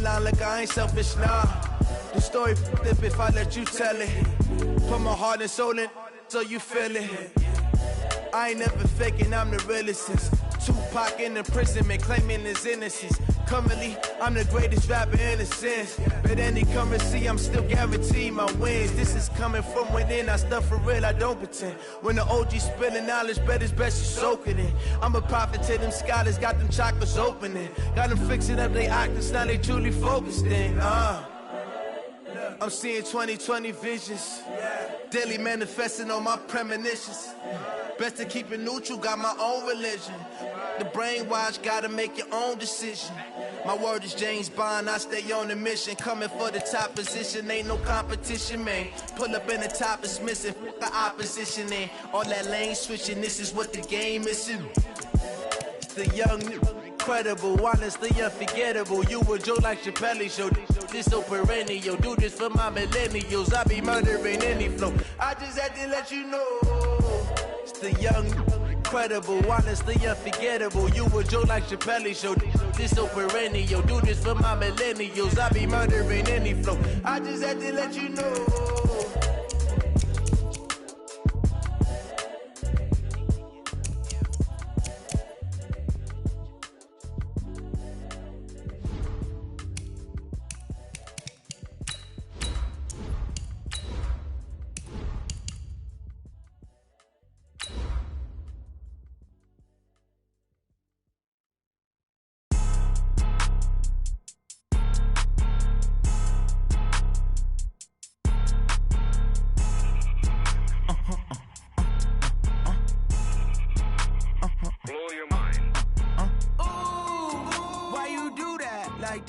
Like I ain't selfish, nah. The story flip if I let you tell it. Put my heart and soul in so you feel it. I ain't never faking, I'm the realest since Tupac in the imprisonment, claiming his innocence. Currently, I'm the greatest rapper in a sense. But any currency, I'm still guaranteed my wins. This is coming from within, I stuff for real, I don't pretend. When the OG spilling knowledge, bet it's best you soak it in. I'm a prophet to them scholars, got them chakras opening. Got them fixing up their octaves, now they truly focused in. I'm seeing 2020 visions. Daily manifesting on my premonitions. Best to keep it neutral, got my own religion. The brainwash, gotta make your own decision. My word is James Bond, I stay on the mission. Coming for the top position, ain't no competition, man. Pull up in the top is missing, the opposition in. All that lane switching, this is what the game is. It's the young, incredible, honestly unforgettable. You a joke like Chappelle show. This so perennial, do this for my millennials. I be murdering any flow. I just had to let you know. It's the young, incredible, honestly unforgettable. You a joke like Chappelle show. This so perennial, do this for my millennials. I be murdering any flow. I just had to let you know.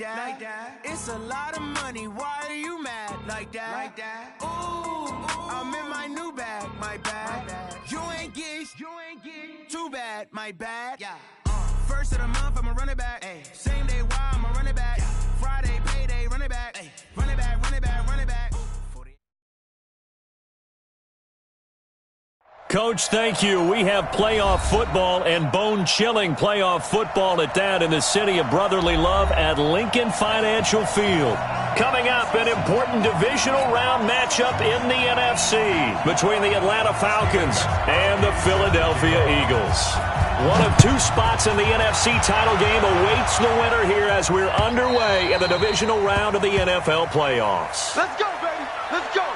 Like that. It's a lot of money. Why are you mad like that? Ooh, I'm in my new bag, my bad. You ain't getting too bad, my bad. Yeah. First of the month, I'ma run it back. Ay. Same day, why I'ma run it back. Yeah. Friday, payday, run it back. Ay. Run it back, run it back, run it back. Coach, thank you. We have playoff football and bone-chilling playoff football at that in the city of brotherly love at Lincoln Financial Field. Coming up, an important divisional round matchup in the NFC between the Atlanta Falcons and the Philadelphia Eagles. One of two spots in the NFC title game awaits the winner here as we're underway in the divisional round of the NFL playoffs. Let's go, baby. Let's go.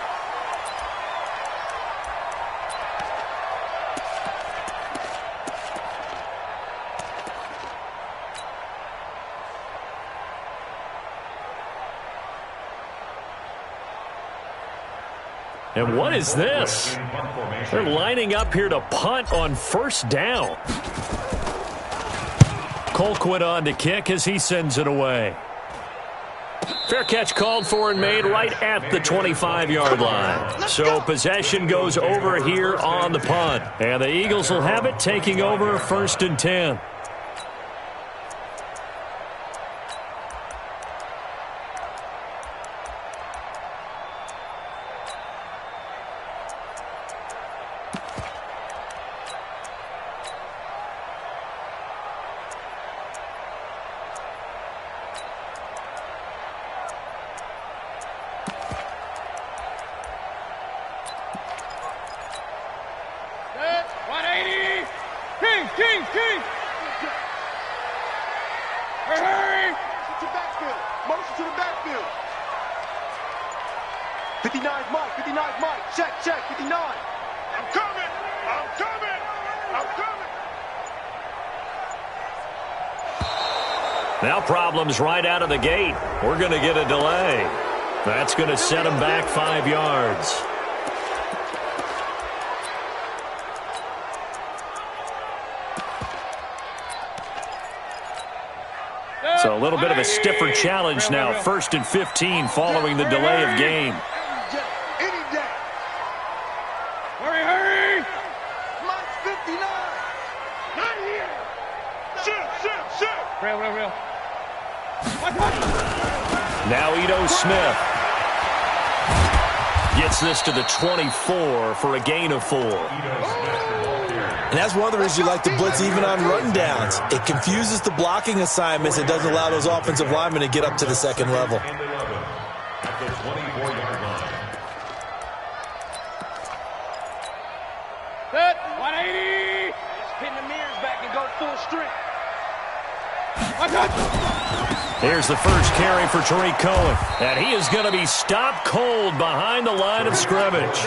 And what is this? They're lining up here to punt on first down. Colquitt on to kick as he sends it away. Fair catch called for and made right at the 25-yard line. So possession goes over here on the punt. And the Eagles will have it, taking over 1st and 10. Hurry! To backfield. Motion to the backfield. 59's Mike. 59's Mike. Check. 59. I'm coming. Now problems right out of the gate. We're going to get a delay. That's going to set him back 5 yards. So a little bit of a stiffer challenge now. 1st and 15 following the delay of game. Hurry! Mike's 59. Not here. Shoot. Real. Now Ito Smith gets this to the 24 for a gain of 4. And that's one of the reasons you like to blitz even on run downs. It confuses the blocking assignments. It doesn't allow those offensive linemen to get up to the second level. Set, 180. Pin the mirrors back and go full strength. Here's the first carry for Tariq Cohen. And he is going to be stopped cold behind the line of scrimmage.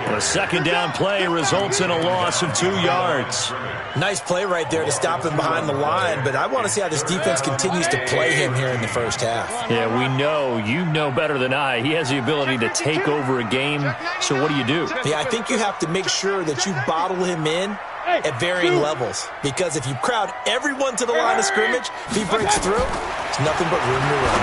The second down play results in a loss of 2 yards. Nice play right there to stop him behind the line, but I want to see how this defense continues to play him here in the first half. Yeah, we know. You know better than I. He has the ability to take over a game. So what do you do? Yeah, I think you have to make sure that you bottle him in at varying levels, because if you crowd everyone to the line of scrimmage, if he breaks through, it's nothing but room to run.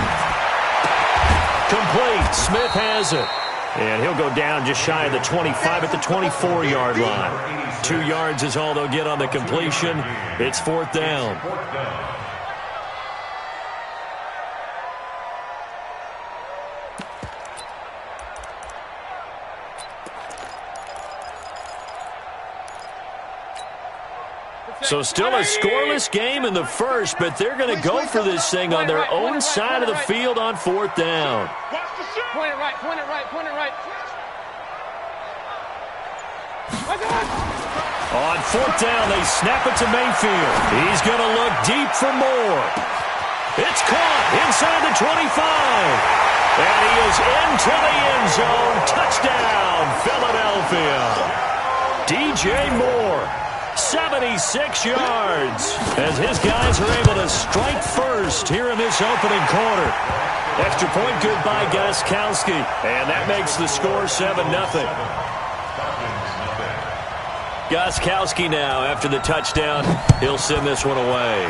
Complete. Smith has it. And he'll go down just shy of the 25 at the 24-yard line. 2 yards is all they'll get on the completion. It's fourth down. So still a scoreless game in the first, but they're going to go for this thing on their own side of the field on fourth down. Point it right, point it right, point it right. On fourth down, they snap it to Mayfield. He's going to look deep for more. It's caught inside the 25. And he is into the end zone. Touchdown, Philadelphia. DJ Moore. 76 yards as his guys are able to strike first here in this opening quarter. Extra point good by Gostkowski, and that makes the score 7-0. Gostkowski now, after the touchdown, he'll send this one away.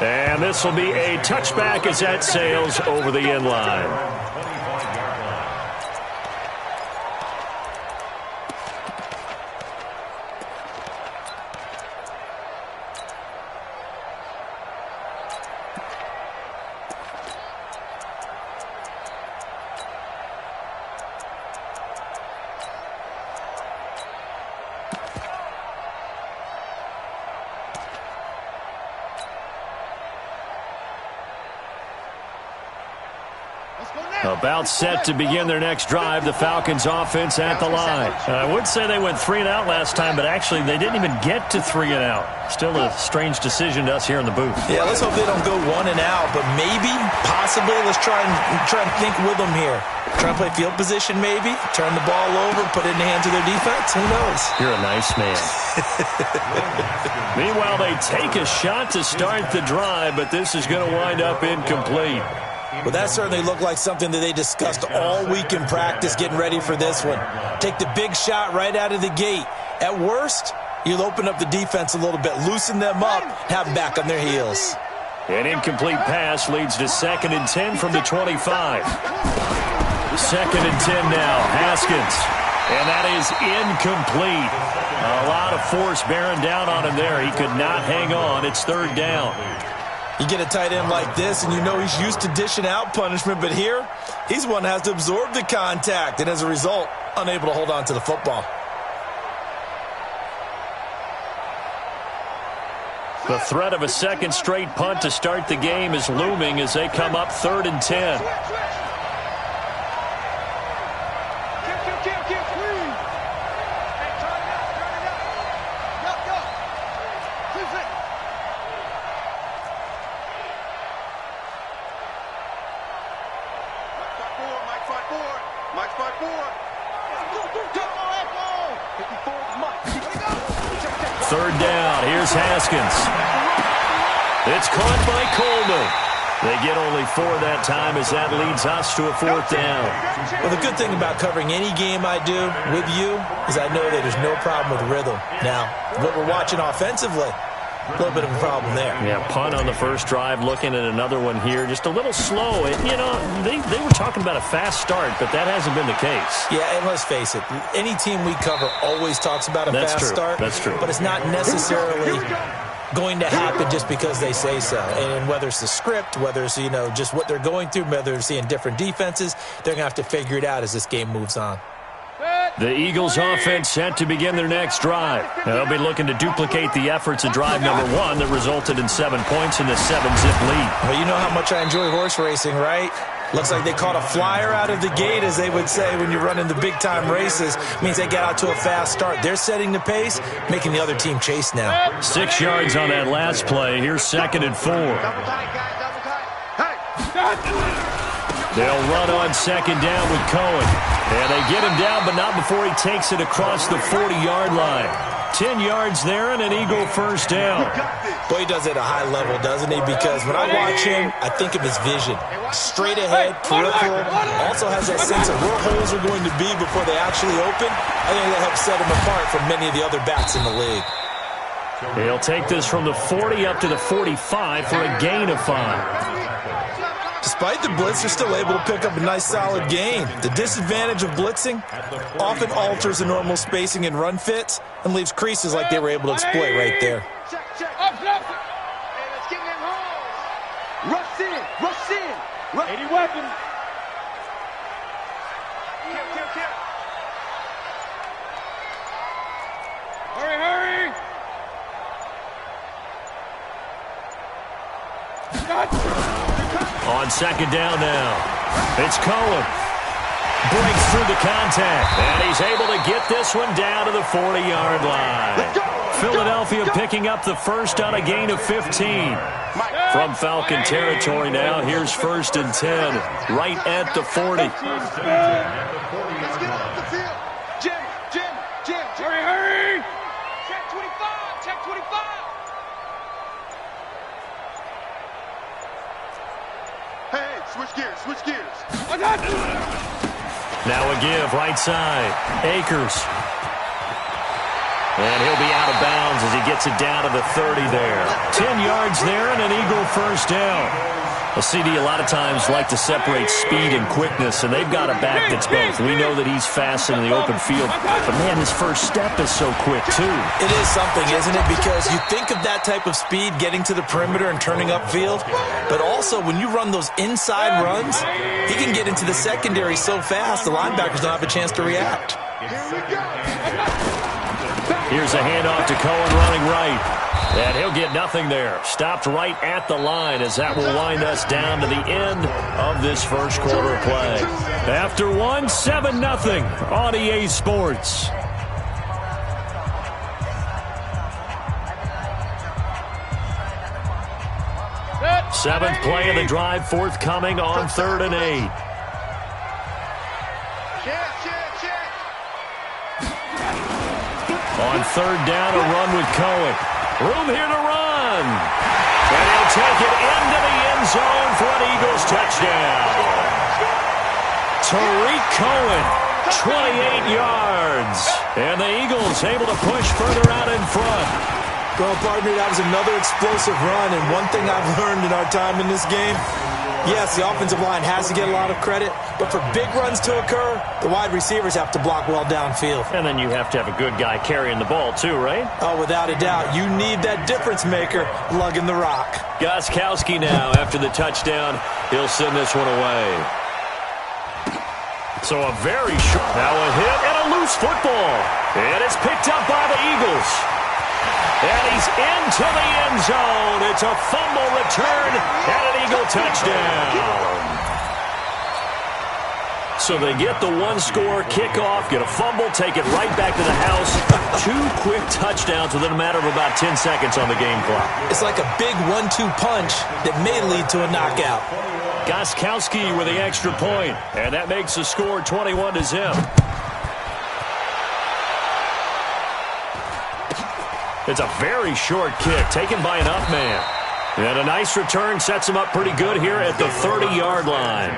And this will be a touchback as that sails over the end line. About set to begin their next drive, the Falcons offense at the line. I would say they went 3 and out last time, but actually they didn't even get to 3 and out. Still a strange decision to us here in the booth. Yeah, let's hope they don't go 1 and out, but maybe, possibly, let's try and think with them here. Try and play field position maybe, turn the ball over, put it in the hands of their defense. Who knows? You're a nice man. Meanwhile, they take a shot to start the drive, but this is going to wind up incomplete. Well, that certainly looked like something that they discussed all week in practice getting ready for this one. Take the big shot right out of the gate. At worst, you'll open up the defense a little bit, loosen them up, have them back on their heels. An incomplete pass leads to 2nd and 10 from the 25. 2nd and 10 now, Haskins. And that is incomplete. A lot of force bearing down on him there. He could not hang on. It's 3rd down. You get a tight end like this, and you know he's used to dishing out punishment, but here, he's one that has to absorb the contact, and as a result, unable to hold on to the football. The threat of a second straight punt to start the game is looming as they come up 3rd and 10. Third down. Here's Haskins. It's caught by Coleman. They get only 4 that time as that leads us to a 4th down. Well, the good thing about covering any game I do with you is I know that there's no problem with rhythm. Now, what we're watching offensively, a little bit of a problem there. Yeah, punt on the first drive, looking at another one here. Just a little slow. You know, they were talking about a fast start, but that hasn't been the case. Yeah, and let's face it, any team we cover always talks about a fast start. That's true. But it's not necessarily going to happen just because they say so. And whether it's the script, whether it's, you know, just what they're going through, whether they're seeing different defenses, they're going to have to figure it out as this game moves on. Good. The Eagles offense set to begin their next drive. They'll be looking to duplicate the efforts of drive number 1 that resulted in 7 points in the 7-zip lead. Well, you know how much I enjoy horse racing, right? Looks like they caught a flyer out of the gate, as they would say when you're running the big-time races. Means they get out to a fast start. They're setting the pace, making the other team chase now. 6 yards on that last play. Here's 2nd and 4. They'll run on 2nd down with Cohen. And they get him down, but not before he takes it across the 40-yard line. 10 yards there and an Eagle first down. Boy, he does it at a high level, doesn't he? Because when I watch him, I think of his vision. Straight ahead, peripheral. Also has that sense of where holes are going to be before they actually open. I think that helps set him apart from many of the other backs in the league. He'll take this from the 40 up to the 45 for a gain of 5. Despite the blitz, they're still able to pick up a nice solid gain. The disadvantage of blitzing often alters the normal spacing and run fits and leaves creases like they were able to exploit right there. Rush in, rush in. 80 weapon. Kill. Hurry. On 2nd down now, it's Cohen. Breaks through the contact, and he's able to get this one down to the 40-yard line. Philadelphia picking up the first on a gain of 15. From Falcon territory now, here's 1st and 10, right at the 40. Let's get off the field. Jim. Hurry. Check 25. Hey, switch gears. I got you. Now a give, right side. Akers. And he'll be out of bounds as he gets it down to the 30 there. 10 yards there and an Eagle first down. A CD a lot of times like to separate speed and quickness, and they've got a back that's both. We know that he's fast in the open field, but man, his first step is so quick too. It is something, isn't it? Because you think of that type of speed getting to the perimeter and turning upfield, but also when you run those inside runs, he can get into the secondary so fast the linebackers don't have a chance to react. Here's a handoff to Cohen running right. And he'll get nothing there. Stopped right at the line as that will wind us down to the end of this first quarter play. After 1, 7-0 on EA Sports. Seventh play of the drive forthcoming on 3rd and 8. On 3rd down, a run with Cohen. Room here to run. And he'll take it into the end zone for an Eagles touchdown. Tariq Cohen, 28 yards. And the Eagles able to push further out in front. Well, partner, that was another explosive run. And one thing I've learned in our time in this game, yes, the offensive line has to get a lot of credit, but for big runs to occur, the wide receivers have to block well downfield. And then you have to have a good guy carrying the ball too, right? Oh, without a doubt. You need that difference maker lugging the rock. Gostkowski now after the touchdown. He'll send this one away. So a very short, now a hit and a loose football. And it's picked up by the Eagles. And he's into the end zone. It's a fumble return and an Eagle touchdown. So they get the one-score kickoff, get a fumble, take it right back to the house. 2 quick touchdowns within a matter of about 10 seconds on the game clock. It's like a big 1-2 punch that may lead to a knockout. Gostkowski with the extra point, and that makes the score 21-0. It's a very short kick taken by an up man. And a nice return sets him up pretty good here at the 30-yard line.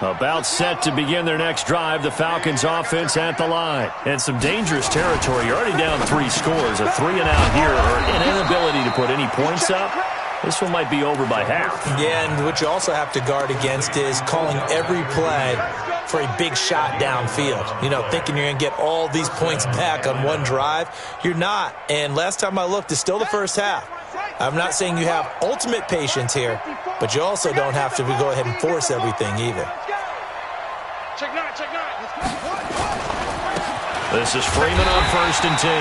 About set to begin their next drive, the Falcons offense at the line. And some dangerous territory. You're already down 3 scores. A 3-and-out here, or an inability to put any points up. This one might be over by half. Yeah, and what you also have to guard against is calling every play for a big shot downfield. You know, thinking you're going to get all these points back on one drive. You're not. And last time I looked, it's still the first half. I'm not saying you have ultimate patience here, but you also don't have to go ahead and force everything either. Check nine, check nine. This is Freeman on 1st and 10.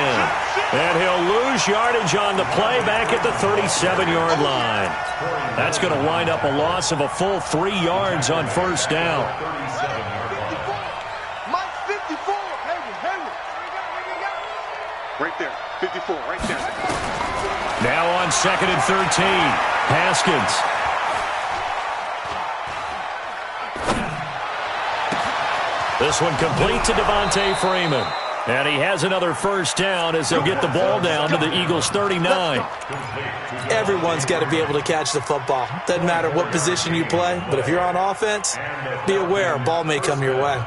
And he'll lose yardage on the play back at the 37-yard line. That's going to wind up a loss of a full 3 yards on 1st down. Mike 54. Right there. 54, right there. Now on 2nd and 13. Haskins. This one complete to Devontae Freeman. And he has another 1st down as they'll get the ball down to the Eagles' 39. Everyone's got to be able to catch the football. Doesn't matter what position you play, but if you're on offense, be aware a ball may come your way.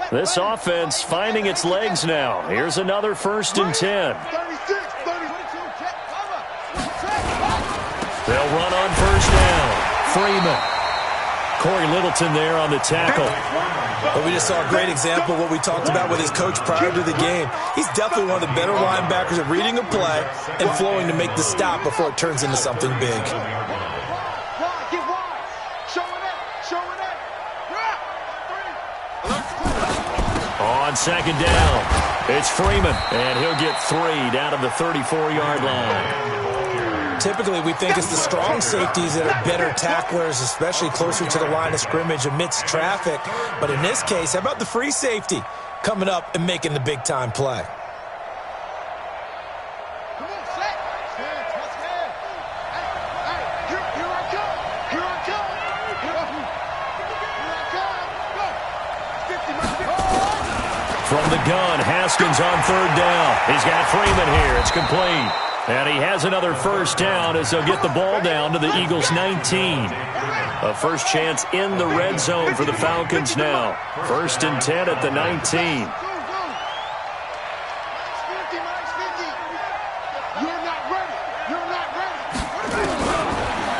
This offense finding its legs now. Here's another 1st and 10. They'll run on 1st down. Freeman. Corey Littleton there on the tackle. But we just saw a great example of what we talked about with his coach prior to the game. He's definitely one of the better linebackers at reading a play and flowing to make the stop before it turns into something big. On 2nd down, it's Freeman, and he'll get 3 down to the 34-yard line. Typically, we think it's the strong safeties that are better tacklers, especially closer to the line of scrimmage amidst traffic. But in this case, how about the free safety coming up and making the big-time play? From the gun, Haskins on 3rd down. He's got Freeman here. It's complete. And he has another 1st down as they'll get the ball down to the Eagles' 19. A first chance in the red zone for the Falcons now. 1st and 10 at the 19.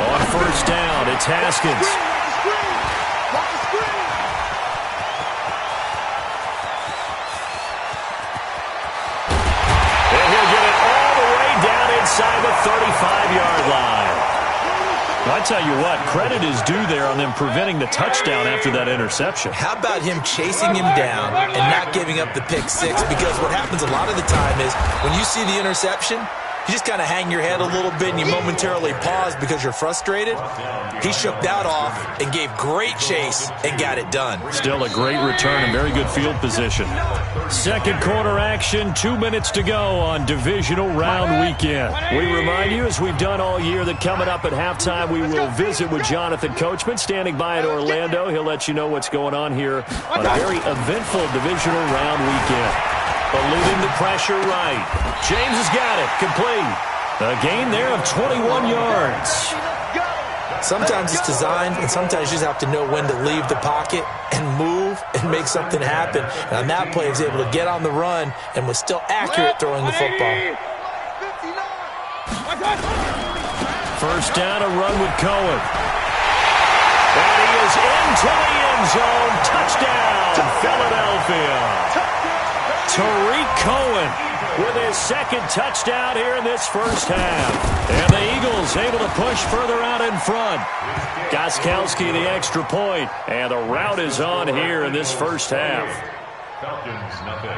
On 1st down, it's Haskins. Inside the 35-yard line. Well, I tell you what, credit is due there on them preventing the touchdown after that interception. How about him chasing him down and not giving up the pick six? Because what happens a lot of the time is when you see the interception, you just kind of hang your head a little bit and you momentarily pause because you're frustrated. He shook that off and gave great chase and got it done. Still a great return and very good field position. Second quarter action, 2 minutes to go on Divisional Round Weekend. We remind you, as we've done all year, that coming up at halftime, we will visit with Jonathan Coachman, standing by in Orlando. He'll let you know what's going on here on a very eventful Divisional Round Weekend. Eluding the pressure right. James has got it. Complete. A gain there of 21 yards. Sometimes it's designed, and sometimes you just have to know when to leave the pocket and move and make something happen. And on that play, he was able to get on the run and was still accurate throwing the football. 1st down, a run with Cohen. And he is into the end zone. Touchdown, Philadelphia. Tariq Cohen with his 2nd touchdown here in this first half. And the Eagles able to push further out in front. Gostkowski the extra point. And the route is on here in this first half. Falcons, nothing.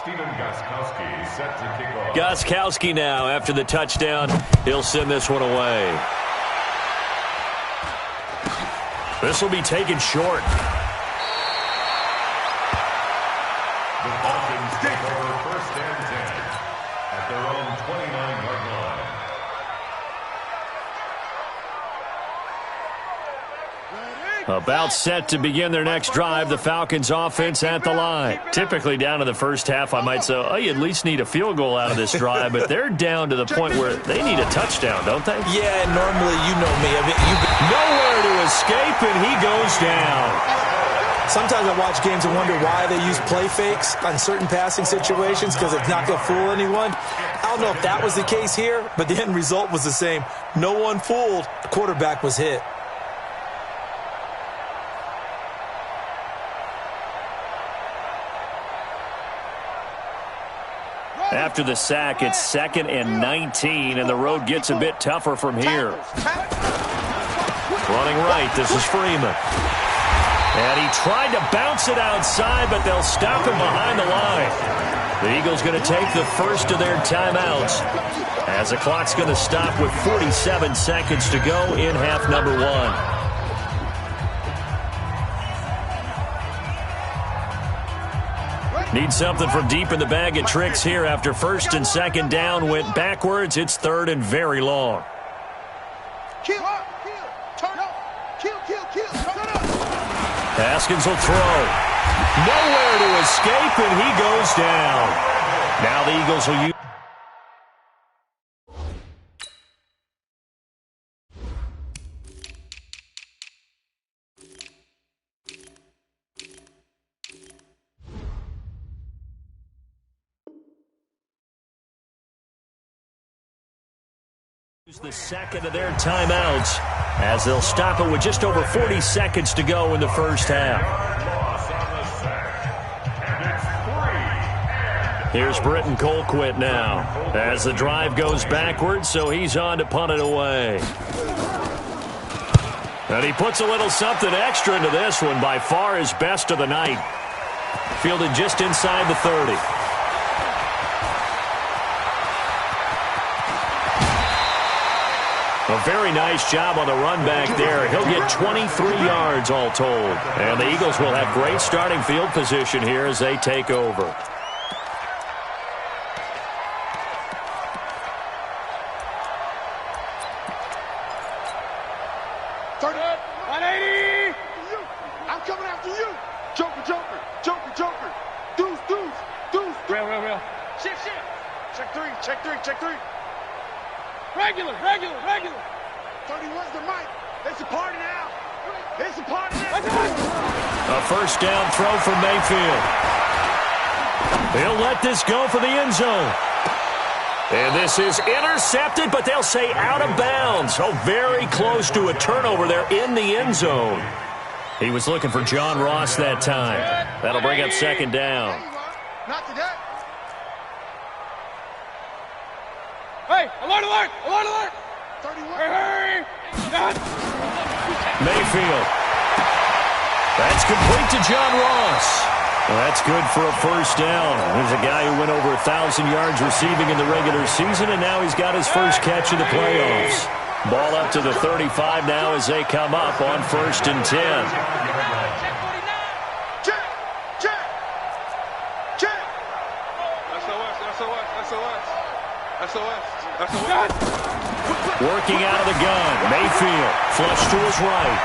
Stephen Gostkowski set to kick off. Gostkowski now after the touchdown. He'll send this one away. This will be taken short. The Falcons take over 1st and 10 at their own 29-yard line. About set to begin their next drive, the Falcons offense at the line. Typically down to the first half, I might say, oh, you at least need a field goal out of this drive, but they're down to the point where they need a touchdown, don't they? Yeah, normally, you know me. Nowhere to escape, and he goes down. Sometimes I watch games and wonder why they use play fakes on certain passing situations because it's not going to fool anyone. I don't know if that was the case here, but the end result was the same. No one fooled. The quarterback was hit. After the sack, it's 2nd and 19, and the road gets a bit tougher from here. Running right, this is Freeman. And he tried to bounce it outside, but they'll stop him behind the line. The Eagles going to take the first of their timeouts as the clock's going to stop with 47 seconds to go in half number 1. Need something from deep in the bag of tricks here after 1st and 2nd down went backwards. It's 3rd and very long. Haskins will throw. Nowhere to escape, and he goes down. Now the Eagles will use the second of their timeouts as they'll stop it with just over 40 seconds to go in the first half. Here's Britton Colquitt now as the drive goes backwards, so he's on to punt it away. And he puts a little something extra into this one, by far his best of the night. Fielded just inside the 30. A very nice job on the run back there. He'll get 23 yards all told. And the Eagles will have great starting field position here as they take over. I'm coming after you. Joker, Joker, Joker, Joker. Deuce, Deuce, Deuce. Real. Shift. Check three. Regular. 31's the mic. It's a party now. A first down throw for Mayfield. He'll let this go for the end zone. And this is intercepted, but they'll say out of bounds. Oh, very close to a turnover there in the end zone. He was looking for John Ross that time. That'll bring up 2nd down. Not today. Hey, alert! 31. Hurry! Mayfield. That's complete to John Ross. Well, that's good for a first down. There's a guy who went over 1,000 yards receiving in the regular season, and now he's got his first catch in the playoffs. Ball up to the 35 now as they come up on 1st and 10. Working out of the gun. Mayfield flush to his right.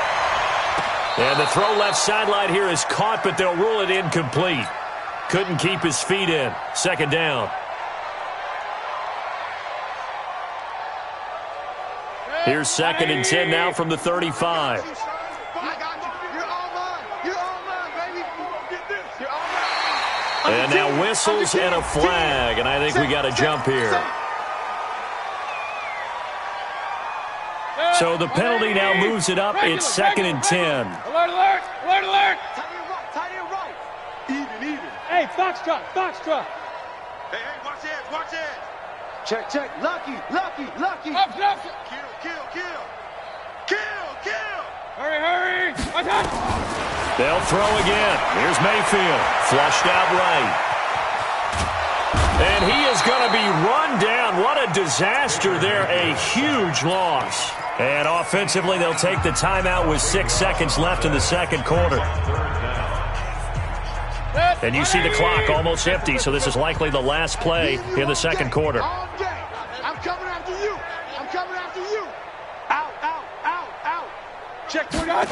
And the throw left sideline here is caught, but they'll rule it incomplete. Couldn't keep his feet in. 2nd down. Here's 2nd and 10 now from the 35. And now whistles and a flag, and I think we got a jump here. So the penalty now moves it up. It's 2nd and 10. Alert! Tight end right. Even. Hey, Foxtrot. Hey, watch it. Check. Lucky. Up. Kill. Hurry. They'll throw again. Here's Mayfield. Flushed out right. And he is going to be run down. What a disaster there. A huge loss. And offensively, they'll take the timeout with 6 seconds left in the second quarter. And you see the clock almost empty, so this is likely the last play in the second quarter. I'm coming after you. Out. Check 29.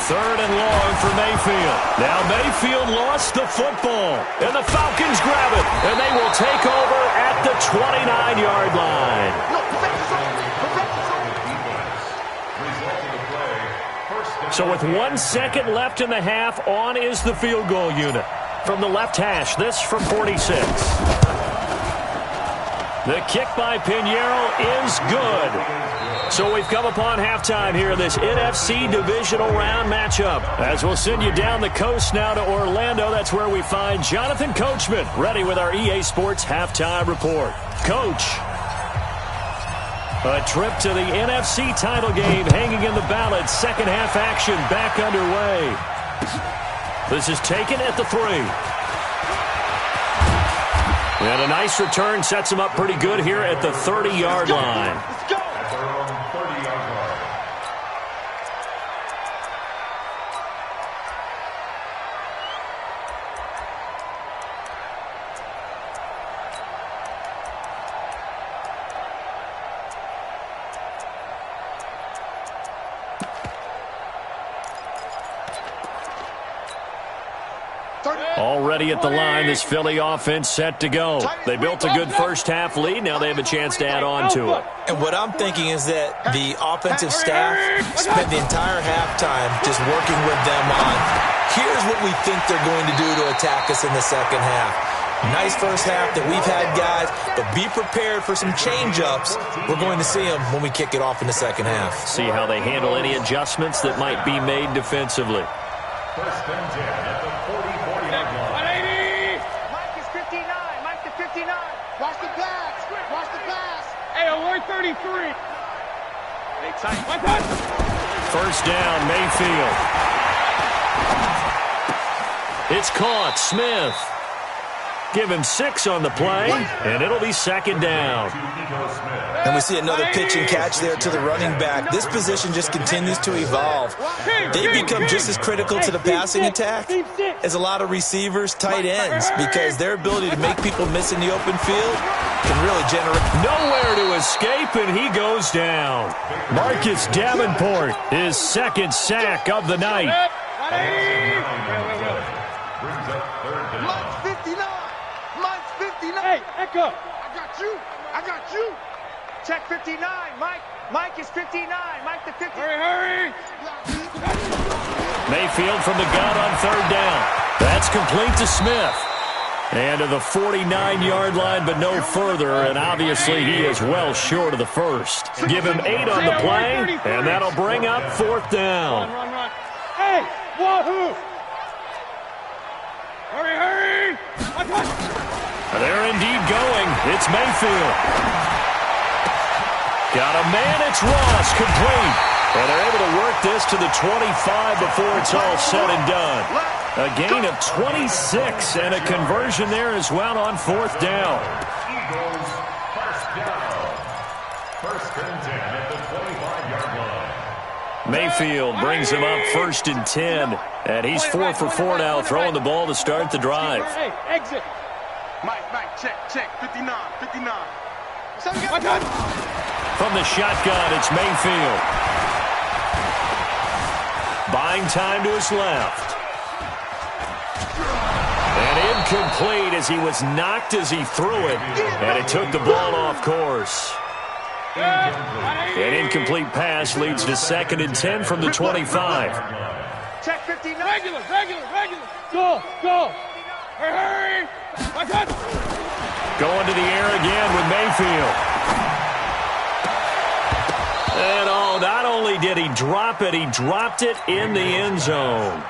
3rd and long for Mayfield. Now Mayfield lost the football, and the Falcons grab it, and they will take over at the 29-yard line. So with 1 second left in the half, on is the field goal unit. From the left hash, this from 46. The kick by Pinheiro is good. So we've come upon halftime here in this NFC Divisional Round matchup. As we'll send you down the coast now to Orlando, that's where we find Jonathan Coachman, ready with our EA Sports Halftime Report. Coach, a trip to the NFC title game hanging in the balance. Second half action back underway. This is taken at the 3. And a nice return sets him up pretty good here at the 30-yard line. Let's go. At their own 30-yard line. Already at the line, this Philly offense set to go. They built a good first half lead. Now they have a chance to add on to it. And what I'm thinking is that the offensive staff spent the entire halftime just working with them on, here's what we think they're going to do to attack us in the second half. Nice first half that we've had, guys, but be prepared for some change-ups. We're going to see them when we kick it off in the second half. See how they handle any adjustments that might be made defensively. First and 10 at the 40-yard line. 180. Mike is 59. Mike to 59. Watch the pass. Watch the pass. Hey, alert 33. Hey, tight. One touch. First down, Mayfield. It's caught. Smith. Give him 6 on the play, and it'll be second down. And we see another pitch and catch there to the running back. This position just continues to evolve. They become just as critical to the passing attack as a lot of receivers, tight ends, because their ability to make people miss in the open field can really generate. Nowhere to escape, and he goes down. Marcus Davenport, his second sack of the night. Brings up third down. Mike's 59. Mike's 59. Hey, Echo. I got you. I got you. Check 59. Mike is 59. Mike to 50. Hurry. Mayfield from the gun on third down. That's complete to Smith. And to the 49-yard line, but no further, and obviously he is well short of the first. Give him 8 on the play, and that'll bring up fourth down. Run. Hey, wahoo. Hurry. They're indeed going. It's Mayfield. Got a man, it's Ross, complete. And they're able to work this to the 25 before it's all said and done. A gain of 26 and a conversion there as well on fourth down. Eagles, first down. First and 10 at the 25-yard line. Mayfield brings him up first and 10. And he's 4 for 4 now, throwing the ball to start the drive. Hey, exit. Mike, check. 59. From the shotgun, it's Mayfield. Buying time to his left. And incomplete as he was knocked as he threw it. And it took the ball off course. An incomplete pass leads to second and 10 from the 25. Check 59. Regular. Go. Hurry. Going to the air again with Mayfield. And not only did he drop it, he dropped it in the end zone.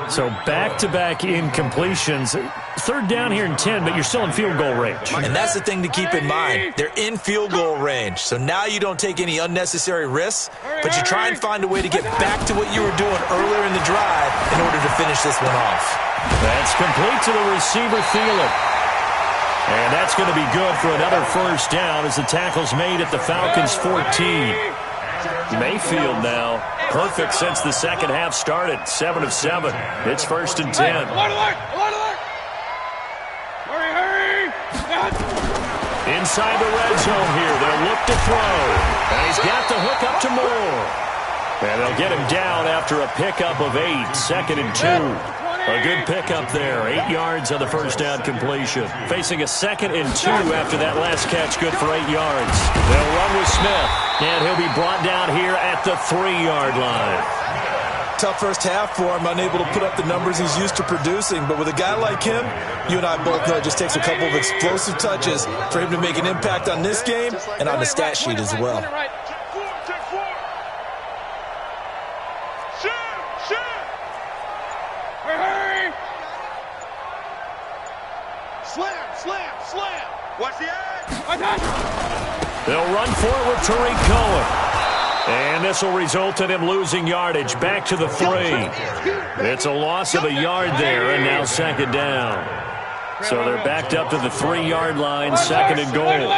So back-to-back incompletions. Third down here in 10, but you're still in field goal range. And that's the thing to keep in mind. They're in field goal range. So now you don't take any unnecessary risks, but you try and find a way to get back to what you were doing earlier in the drive in order to finish this one off. That's complete to the receiver, Thielen. And that's going to be good for another first down as the tackle's made at the Falcons' 14. Mayfield now, perfect since the second half started, 7 of 7. It's first and 10. Alert. Hurry. Inside the red zone here, they'll look to throw. And he's got the hook up to Moore. And they'll get him down after a pickup of 8, second and 2. A good pickup there. 8 yards on the first down completion. Facing a 2nd and 2 after that last catch. Good for 8 yards. They'll run with Smith, and he'll be brought down here at the 3-yard line. Tough first half for him, unable to put up the numbers he's used to producing. But with a guy like him, you and I both know it just takes a couple of explosive touches for him to make an impact on this game and on the stat sheet as well. Slam! Watch the edge! They'll run for it with Tariq Cohen. And this will result in him losing yardage back to the 3. It's a loss of a yard there, and now 2nd down. So they're backed up to the 3-yard line, 2nd and goal.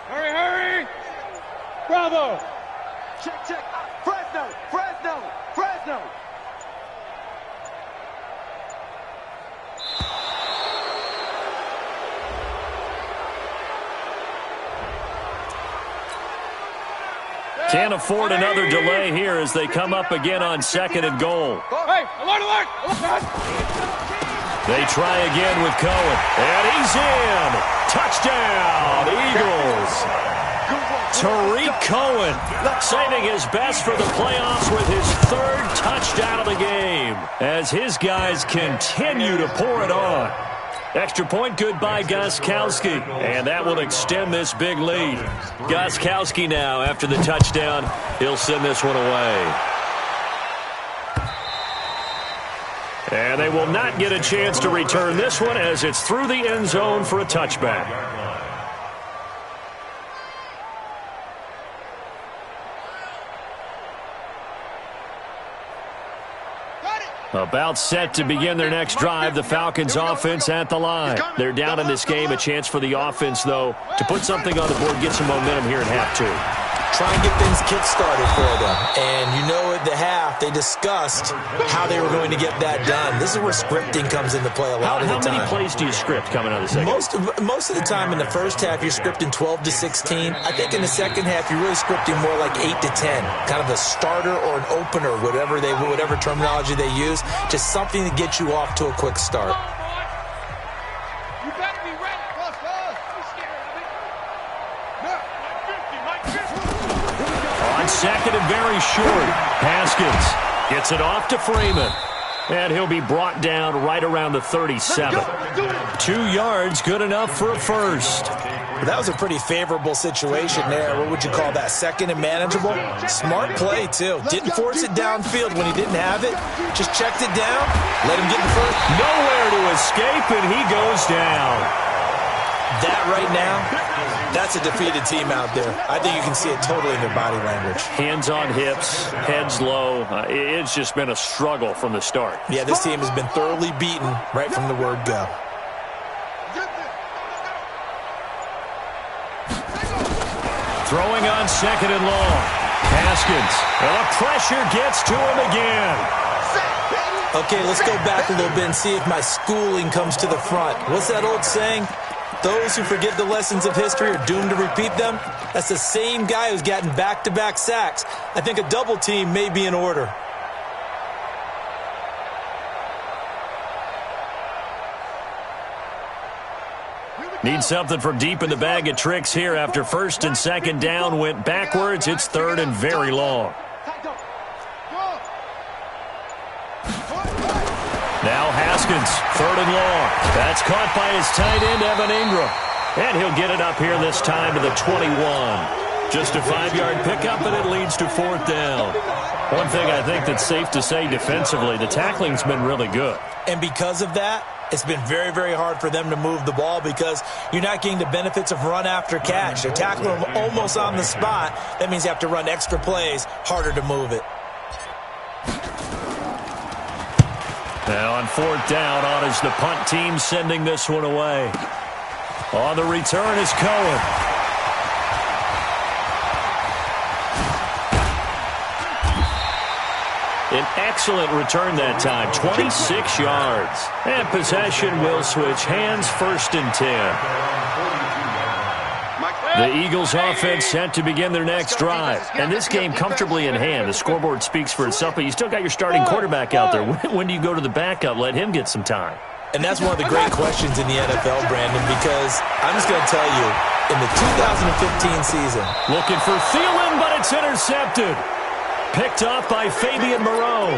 Hurry! Bravo! Check. Fresno! Can't afford another delay here as they come up again on 2nd and goal. Hey, alert! They try again with Cohen, and he's in. Touchdown, Eagles. Tariq Cohen saving his best for the playoffs with his 3rd touchdown of the game as his guys continue to pour it on. Extra point good by Gostkowski, and that will extend this big lead. Gostkowski now, after the touchdown, he'll send this one away. And they will not get a chance to return this one as it's through the end zone for a touchback. About set to begin their next drive, the Falcons offense at the line. They're down in this game. A chance for the offense, though, to put something on the board, get some momentum here in half 2. Try and get things kick-started for them. And you know at the half, they discussed how they were going to get that done. This is where scripting comes into play a lot of the time. How many plays do you script coming out of the second? Most of the time in the first half, you're scripting 12 to 16. I think in the second half, you're really scripting more like 8 to 10. Kind of a starter or an opener, whatever terminology they use. Just something to get you off to a quick start. You better be ready. On 2nd and very short, Haskins gets it off to Freeman. And he'll be brought down right around the 37. 2 yards, good enough for a first. That was a pretty favorable situation there. What would you call that? 2nd and manageable? Smart play, too. Didn't force it downfield when he didn't have it. Just checked it down, let him get the first. Nowhere to escape, and he goes down. That right now, that's a defeated team out there. I think you can see it totally in their body language. Hands on hips, heads low. It's just been a struggle from the start. Yeah, this team has been thoroughly beaten right from the word go. Throwing on 2nd and long. Haskins. And the pressure gets to him again. Okay, let's go back a little bit and see if my schooling comes to the front. What's that old saying? Those who forget the lessons of history are doomed to repeat them. That's the same guy who's gotten back-to-back sacks. I think a double team may be in order. Need something from deep in the bag of tricks here after 1st and 2nd down went backwards. It's 3rd and very long. Now Haskins, 3rd and long. That's caught by his tight end, Evan Ingram. And he'll get it up here this time to the 21. Just a 5-yard pickup, and it leads to 4th down. One thing I think that's safe to say defensively, the tackling's been really good. And because of that, it's been very, very hard for them to move the ball because you're not getting the benefits of run after catch. They're tackling them almost on the spot. That means you have to run extra plays, harder to move it. Now on 4th down, on is the punt team sending this one away. On the return is Cohen. An excellent return that time, 26 yards. And possession will switch hands, 1st and 10. The Eagles offense set to begin their next drive. And this game comfortably in hand. The scoreboard speaks for itself, but you still got your starting quarterback out there. When do you go to the backup? Let him get some time. And that's one of the great questions in the NFL, Brandon, because I'm just going to tell you, in the 2015 season. Looking for Thielen, but it's intercepted. Picked off by Fabian Moreau.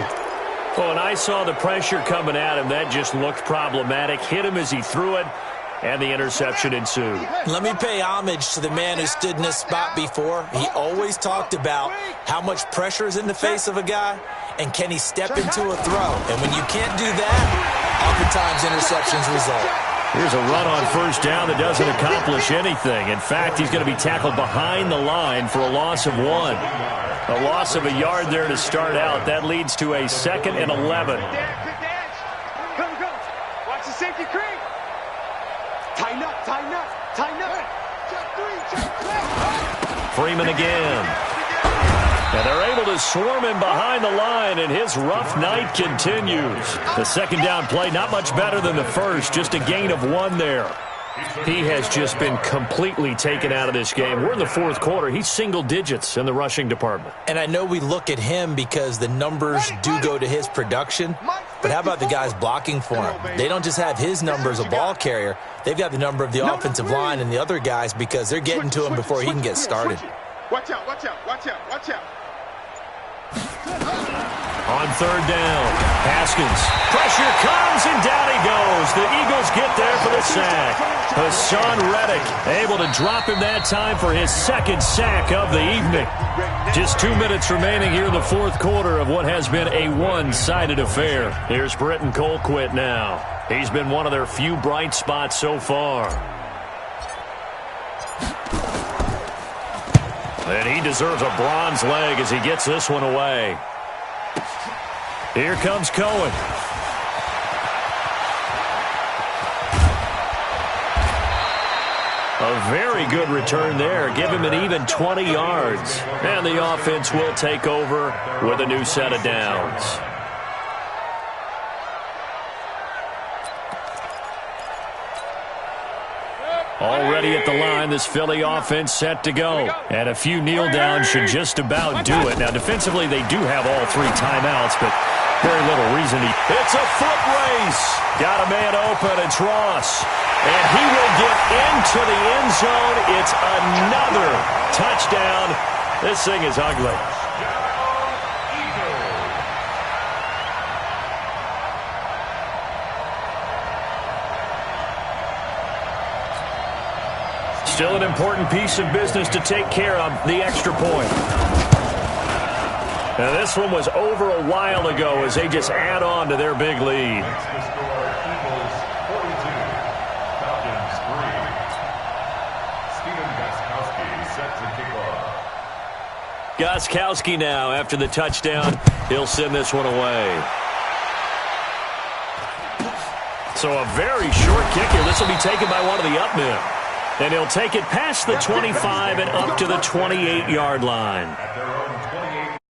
Well, when I saw the pressure coming at him, that just looked problematic. Hit him as he threw it. And the interception ensued. Let me pay homage to the man who stood in this spot before. He always talked about how much pressure is in the face of a guy, and can he step into a throw. And when you can't do that, oftentimes interceptions result. Here's a run on first down that doesn't accomplish anything. In fact, he's going to be tackled behind the line for a loss of 1. A loss of a yard there to start out. That leads to a 2nd and 11. Come. Watch the safety creep. Tighten up. Freeman again. And they're able to swarm him behind the line, and his rough night continues. The second down play, not much better than the first, just a gain of 1 there. He has just been completely taken out of this game. We're in the fourth quarter. He's single digits in the rushing department. And I know we look at him because the numbers do go to his production, but how about the guys blocking for him? They don't just have his number as a ball carrier. They've got the number of the offensive line and the other guys because they're getting to him before he can get started. Watch out. On third down, Haskins. Pressure comes, and down he goes. The Eagles get there for the sack. Hassan Reddick able to drop him that time for his 2nd sack of the evening. Just 2 minutes remaining here in the fourth quarter of what has been a one-sided affair. Here's Britton Colquitt now. He's been one of their few bright spots so far. And he deserves a bronze leg as he gets this one away. Here comes Cohen. A very good return there. Give him an even 20 yards. And the offense will take over with a new set of downs. Already at the line, this Philly offense set to go. And a few kneel downs should just about do it. Now, defensively, they do have all 3 timeouts, but very little reason to. It's a foot race. Got a man open. It's Ross. And he will get into the end zone. It's another touchdown. This thing is ugly. Still an important piece of business to take care of, the extra point. Now this one was over a while ago as they just add on to their big lead. Eagles 42, Falcons 3. Stephen Gostkowski set to kick off. Gostkowski now after the touchdown. He'll send this one away. So a very short kick here. This will be taken by one of the up men. And he'll take it past the 25 and up to the 28-yard line. At their own